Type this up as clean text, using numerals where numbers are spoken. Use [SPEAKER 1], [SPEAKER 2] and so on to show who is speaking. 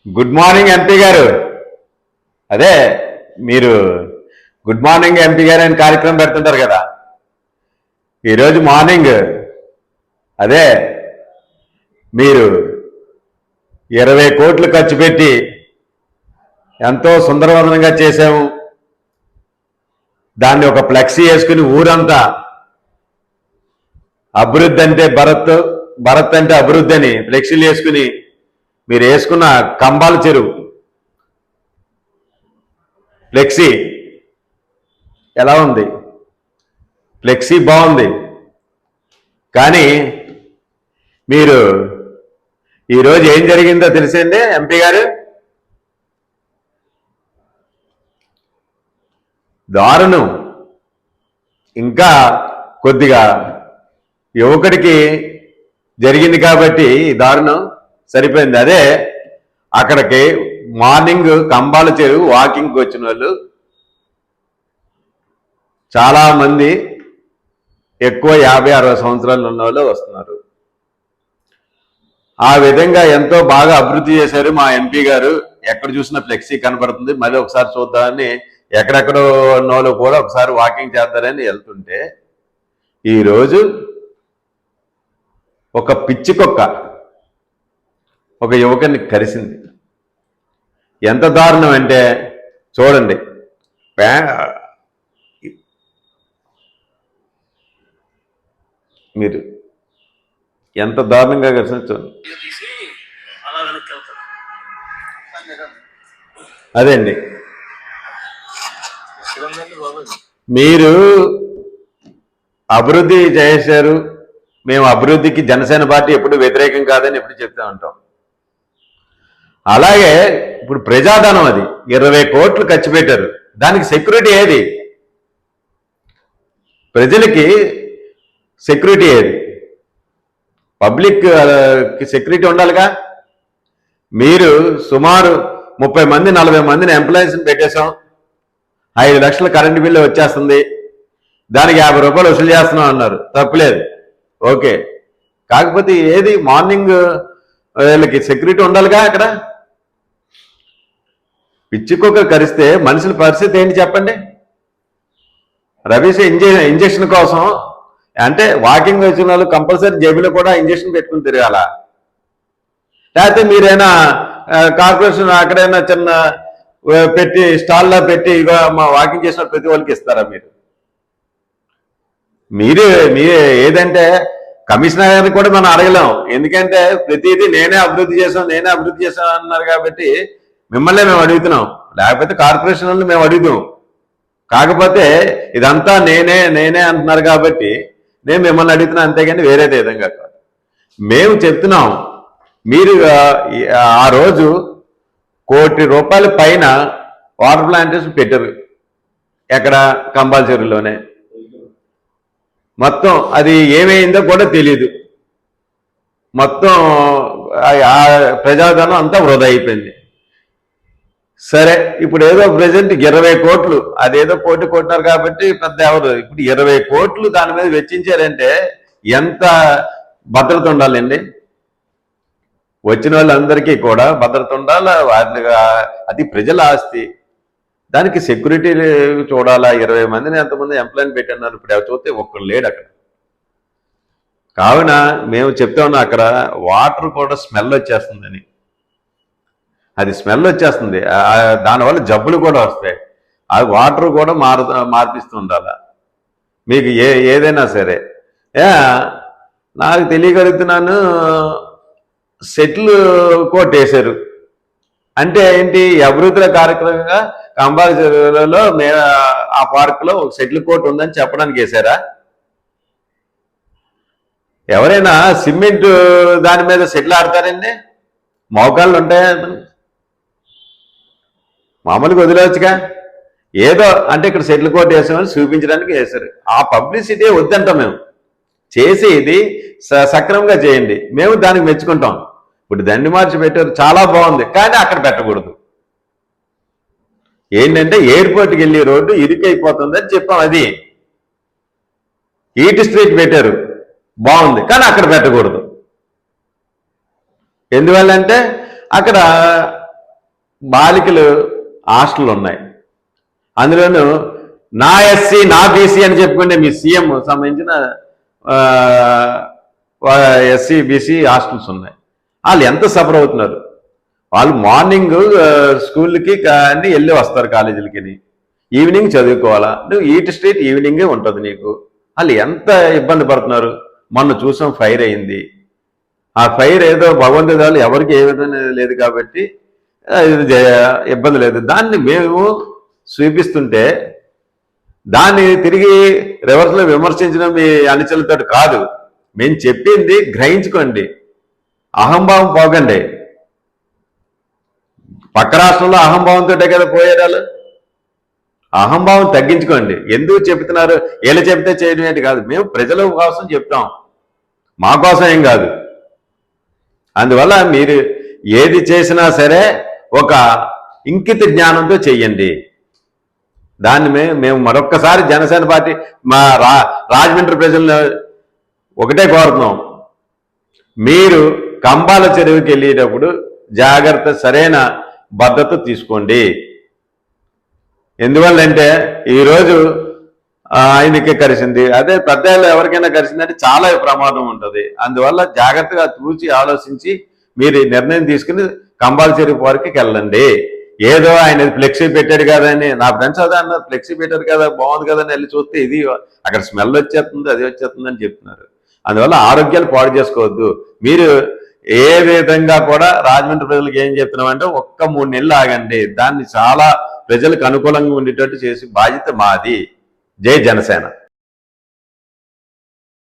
[SPEAKER 1] Good morning MP గారు. అదే మీరు గుడ్ మార్నింగ్ ఎంపీ గారు అని కార్యక్రమం పెడుతుంటారు కదా. ఈరోజు మార్నింగ్ అదే మీరు 20 కోట్లు ఖర్చు పెట్టి ఎంతో సుందరవదనంగా చేశాము. దాన్ని ఒక ఫ్లెక్సీ వేసుకుని ఊరంతా అభివృద్ధి అంటే భరత్, భరత్ అంటే అభివృద్ధి అని ఫ్లెక్సీలు వేసుకుని మీరు వేసుకున్న కంబాల చెరువు ఫ్లెక్సీ ఎలా ఉంది? ఫ్లెక్సీ బాగుంది, కానీ మీరు ఈరోజు ఏం జరిగిందో తెలిసిందే ఎంపీ గారు. దారుణం. ఇంకా కొద్దిగా యువకుడికి జరిగింది కాబట్టి ఈ దారుణం సరిపోయింది. అదే అక్కడికి మార్నింగ్ కంబాల చెరువు వాకింగ్కి వచ్చిన వాళ్ళు చాలామంది ఎక్కువ 50-60 సంవత్సరాలు ఉన్న వాళ్ళు వస్తున్నారు. ఆ విధంగా ఎంతో బాగా అభివృద్ధి చేశారు మా ఎంపీ గారు. ఎక్కడ చూసినా ఫ్లెక్సీ కనబడుతుంది. మళ్ళీ ఒకసారి చూద్దామని ఎక్కడెక్కడో ఉన్న వాళ్ళు కూడా ఒకసారి వాకింగ్ చేద్దారని వెళ్తుంటే ఈరోజు ఒక పిచ్చి కుక్క ఒక యువకుని కరిసింది. ఎంత దారుణం అంటే చూడండి, మీరు ఎంత దారుణంగా కలిసి చూడండి. అదే అండి, మీరు అభివృద్ధి చేశారు. మేము అభివృద్ధికి జనసేన పార్టీ ఎప్పుడు వ్యతిరేకం కాదని ఎప్పుడు చెప్తా ఉంటాం. అలాగే ఇప్పుడు ప్రజాధనం అది 20 కోట్లు ఖర్చు పెట్టారు. దానికి సెక్యూరిటీ ఏది? ప్రజలకి సెక్యూరిటీ ఏది? పబ్లిక్ సెక్యూరిటీ ఉండాలిగా. మీరు సుమారు 30 మంది 40 మందిని ఎంప్లాయీస్ని పెట్టేశాం. 5 లక్షల కరెంటు బిల్లు వచ్చేస్తుంది. దానికి 50 రూపాయలు వసూలు చేస్తున్నాం అన్నారు. తప్పులేదు, ఓకే. కాకపోతే ఏది మార్నింగ్ వీళ్ళకి సెక్యూరిటీ ఉండాలిగా. అక్కడ పిచ్చికొక కరిస్తే మనుషుల పరిస్థితి ఏంటి చెప్పండి. రవీష్ ఇంజక్షన్ కోసం అంటే వాకింగ్ వచ్చిన వాళ్ళు కంపల్సరీ జేబులో కూడా ఇంజక్షన్ పెట్టుకుని తిరగాల. లేకపోతే మీరైనా కార్పొరేషన్ అక్కడైనా చిన్న పెట్టి స్టాల్లో పెట్టి ఇక మా వాకింగ్ చేసిన ప్రతి వాళ్ళకి ఇస్తారా? మీరే ఏదంటే కమిషనర్ గారిని కూడా మనం అడగలేం. ఎందుకంటే ప్రతిదీ నేనే అభివృద్ధి చేశాను అన్నారు కాబట్టి మిమ్మల్ని మేము అడుగుతున్నాం. లేకపోతే కార్పొరేషన్ వాళ్ళు మేము అడుగుతాం. కాకపోతే ఇదంతా నేనే అంటున్నారు కాబట్టి నేను మిమ్మల్ని అడుగుతున్నా, అంతేగాని వేరేది విధంగా కాదు. మేము చెప్తున్నాం, మీరు ఆ రోజు ₹1 కోటి పైన వాటర్ ప్లాంటేషన్ పెట్టారు. ఎక్కడ? కంబాల చెరువులోనే. మొత్తం అది ఏమైందో కూడా తెలియదు. మొత్తం ప్రజాధనం అంతా వృధా అయిపోయింది. సరే, ఇప్పుడు ఏదో ప్రజెంట్ 20 కోట్లు, అదేదో కోటిన్నారు కాబట్టి పెద్ద ఎవరు. ఇప్పుడు 20 కోట్లు దాని మీద వెచ్చించారంటే ఎంత భద్రత ఉండాలండి? వచ్చిన వాళ్ళందరికీ కూడా భద్రత ఉండాలి. అది ప్రజల ఆస్తి, దానికి సెక్యూరిటీ చూడాలా. 20 మందిని ఎంతమంది ఎంప్లాయ్ని పెట్టన్నారు. ఇప్పుడు ఎవరు చూస్తే ఒక్కరు లేడు అక్కడ. కావున మేము చెప్తా ఉన్నాం, అక్కడ వాటర్ కూడా స్మెల్ వచ్చేస్తుందని. అది స్మెల్ వచ్చేస్తుంది, దానివల్ల జబ్బులు కూడా వస్తాయి. ఆ వాటర్ కూడా మార్పిస్తూ ఉండాలి. మీకు ఏదైనా సరే. నాకు తెలియగలుగుతున్నాను, సెటిల్ కోట్ వేశారు అంటే ఏంటి? అభివృద్ధి కార్యక్రమంగా కంబాల చెరువులలో ఆ పార్కులో ఒక సెటిల్ కోట్ ఉందని చెప్పడానికి వేశారా? ఎవరైనా సిమెంట్ దాని మీద సెటిల్ ఆడతారండి? మోకాళ్ళు ఉంటాయా? మామూలుగా వదిలేవచ్చుగా. ఏదో అంటే ఇక్కడ సెటిల్ కోట్ వేసామని చూపించడానికి వేశారు. ఆ పబ్లిసిటీ వద్దంటాం మేము. చేసి ఇది సక్రమంగా చేయండి, మేము దానికి మెచ్చుకుంటాం. ఇప్పుడు దండి మార్చి పెట్టారు, చాలా బాగుంది, కానీ అక్కడ పెట్టకూడదు. ఏంటంటే ఎయిర్పోర్ట్కి వెళ్ళి రోడ్డు ఇరుకైపోతుందని చెప్పాం. అది ఈట్ స్ట్రీట్ పెట్టారు, బాగుంది, కానీ అక్కడ పెట్టకూడదు. ఎందువల్లంటే అక్కడ బాలికలు హాస్టల్ ఉన్నాయి. అందులోనూ నా ఎస్సీ నా బీసీ అని చెప్పుకుంటే మీ సీఎం సంబంధించిన ఎస్సీ బీసీ హాస్టల్స్ ఉన్నాయి. వాళ్ళు ఎంత సఫర్ అవుతున్నారు. వాళ్ళు మార్నింగ్ స్కూల్కి అన్ని వెళ్ళి వస్తారు కాలేజీలకి, ఈవినింగ్ చదువుకోవాలా. నువ్వు ఈట్ స్ట్రీట్ ఈవినింగే ఉంటుంది నీకు. వాళ్ళు ఎంత ఇబ్బంది పడుతున్నారు. మొన్న చూసాం ఫైర్ అయింది. ఆ ఫైర్ ఏదో భగవంతుడు ఎవరికి ఏ విధంగా లేదు కాబట్టి ఇబ్బంది లేదు. దాన్ని మేము చూపిస్తుంటే దాన్ని తిరిగి రివర్స్లో విమర్శించడం మీ అనుచరులతో కాదు. మేము చెప్పింది గ్రహించుకోండి, అహంభావం పోకండి. పక్క రాష్ట్రంలో అహంభావంతో కదా పోయేరాలు. అహంభావం తగ్గించుకోండి. ఎందుకు చెప్తున్నారు, వీళ్ళు చెప్తే చేయడం ఏంటి కాదు. మేము ప్రజల కోసం చెప్తాం, మా కోసం ఏం కాదు. అందువల్ల మీరు ఏది చేసినా సరే ఒక ఇంకిత జ్ఞానంతో చెయ్యండి. దాన్ని మేము మరొక్కసారి జనసేన పార్టీ మా రాజమండ్రి ప్రజలను ఒకటే కోరుతున్నాం. మీరు కంబాల చెరువుకి వెళ్ళేటప్పుడు జాగ్రత్త, సరైన భద్రత తీసుకోండి. ఎందువల్లంటే ఈరోజు ఆయనకి కలిసింది, అదే పెద్దలు ఎవరికైనా కలిసిందంటే చాలా ప్రమాదం ఉంటుంది. అందువల్ల జాగ్రత్తగా చూసి ఆలోచించి మీరు నిర్ణయం తీసుకుని కంబాల చెరువు వరకు వెళ్ళండి. ఏదో ఆయన ఫ్లెక్సీ పెట్టాడు కదా అని, నా ఫ్రెండ్స్ అదే అన్నారు, ఫ్లెక్సీ పెట్టారు కదా బాగుంది కదా అని వెళ్ళి చూస్తే ఇది అక్కడ స్మెల్ వచ్చేస్తుంది, అది వచ్చేస్తుంది అని చెప్తున్నారు. అందువల్ల ఆరోగ్యాలు పాడు చేసుకోవద్దు. మీరు ఏ విధంగా కూడా రాజమండ్రి ప్రజలకు ఏం చెప్తున్నామంటే ఒక్క 3 నెలలు ఆగండి. దాన్ని చాలా ప్రజలకు అనుకూలంగా ఉండేటట్టు చేసి బాధ్యత మాది. జై జనసేన.